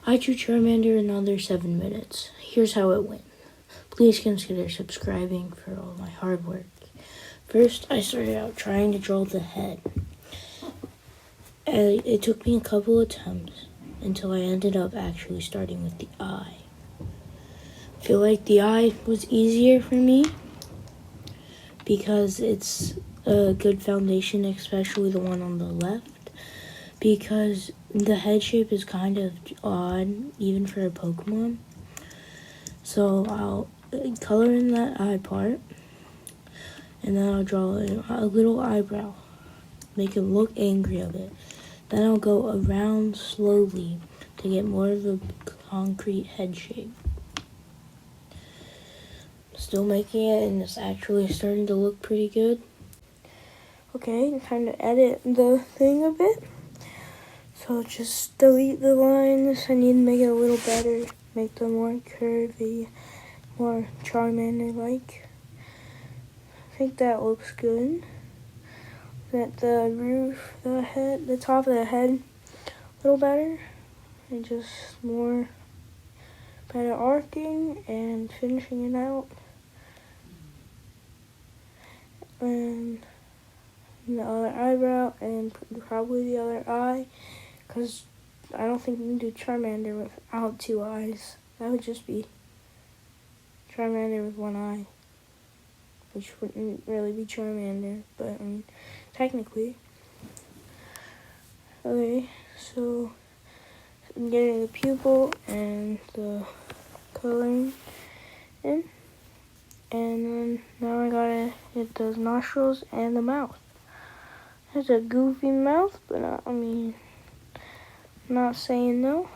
I drew Charmander in under 7 minutes. Here's how it went. Please consider subscribing for all my hard work. First, I started out trying to draw the head. It took me a couple attempts until I ended up actually starting with the eye. I feel like the eye was easier for me because it's a good foundation, especially the one on the left, because the head shape is kind of odd, even for a Pokemon. So I'll color in that eye part, and then I'll draw a little eyebrow, make it look angry a bit. Then I'll go around slowly to get more of a concrete head shape. Still making it, and it's actually starting to look pretty good. Okay, time to edit the thing a bit. So just delete the lines. I need to make it a little better, make them more curvy, more Charmander-like. I think that looks good. Get the roof, the head, the top of the head a little better, and just more better arcing and finishing it out. And the other eyebrow and probably the other eye, because I don't think you can do Charmander without 2 eyes. That would just be Charmander with 1 eye, which wouldn't really be Charmander, but I mean, technically. Okay, so I'm getting the pupil and the coloring in, and then now I gotta get those nostrils and the mouth. It's a goofy mouth, but I'm not saying no.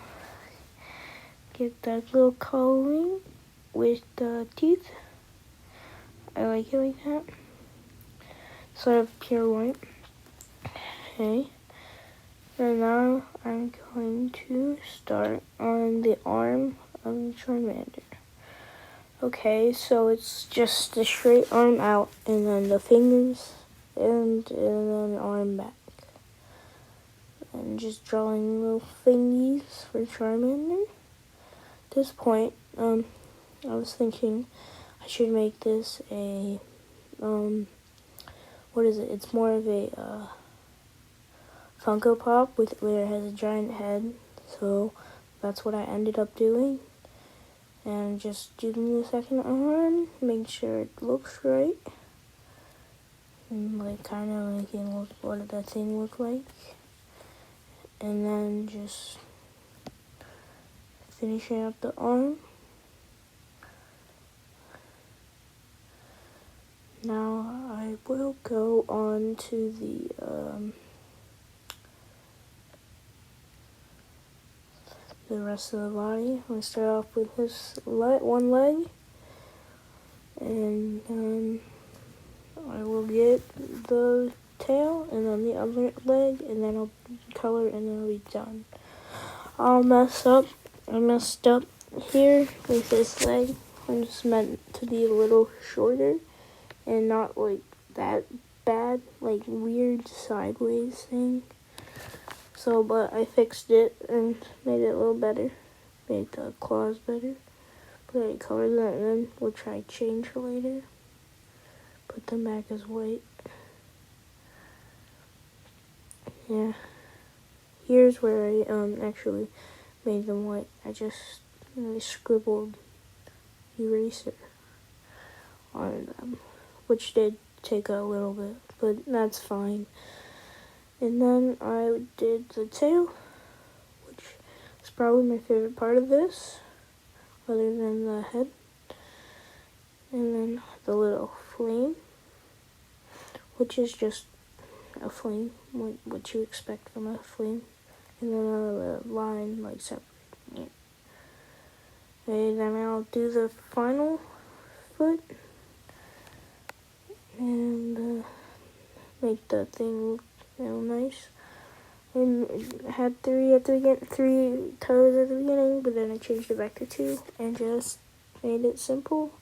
Get that little coloring with the teeth. I like it like that. Sort of pure white. Okay. And now I'm going to start on the arm of the Charmander. Okay, so it's just the straight arm out, and then the fingers, and then arm back. And just drawing little thingies for Charmander. At this point, I was thinking I should make this a, what is it? It's more of a Funko Pop where it has a giant head. So that's what I ended up doing. And just doing the second arm, make sure it looks right. And like kind of making what did that thing look like. And then just finishing up the arm. Now I will go on to the rest of the body. I'm going to start off with his one leg, and then I will get the tail, and then the other leg, and then I'll color, and then I'll be done. I messed up here with this leg. I'm just meant to be a little shorter, and not like that bad, like weird sideways thing. So, but I fixed it and made it a little better. Made the claws better. But I colored that in, which I change for later. Put them back as white. Yeah. Here's where I actually made them white. I scribbled eraser on them, which did take a little bit, but that's fine. And then I did the tail, which is probably my favorite part of this, other than the head. And then the little flame, which is just a flame, what you expect from a flame. And then a line like separating it. And then I'll do the final foot and make the thing look real nice. And had 3 toes at the beginning, but then I changed it back to 2 and just made it simple.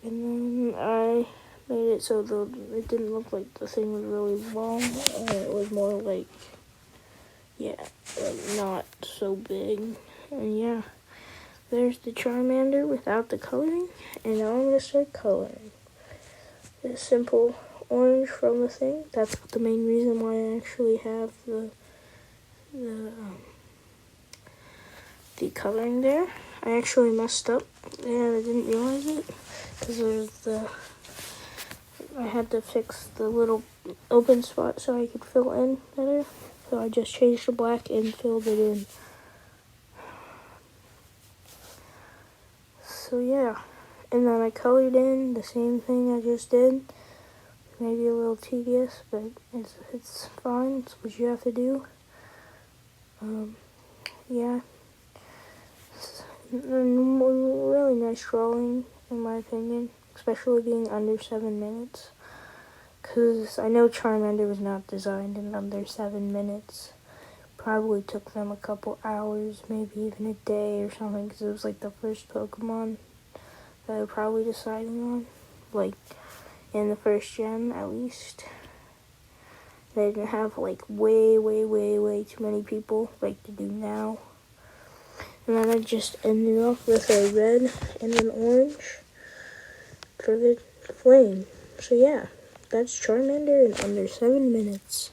And then I made it so it didn't look like the thing was really long, and it was more like, yeah, not so big. And yeah, there's the Charmander without the coloring. And now I'm going to start coloring. This simple orange from the thing. That's the main reason why I actually have the coloring there. I actually messed up and I didn't realize it because I had to fix the little open spot so I could fill in better. So I just changed the black and filled it in. So yeah, and then I colored in the same thing I just did. Maybe a little tedious, but it's fine. It's what you have to do. Yeah, really nice drawing in my opinion, especially being under 7 minutes. Because I know Charmander was not designed in under 7 minutes. Probably took them a couple hours, maybe even a day or something, because it was like the first Pokemon that they're probably deciding on. Like, in the first gen, at least. They didn't have, like, way too many people, like they do now. And then I just ended off with a red and an orange for the flame. So yeah, that's Charmander in under 7 minutes.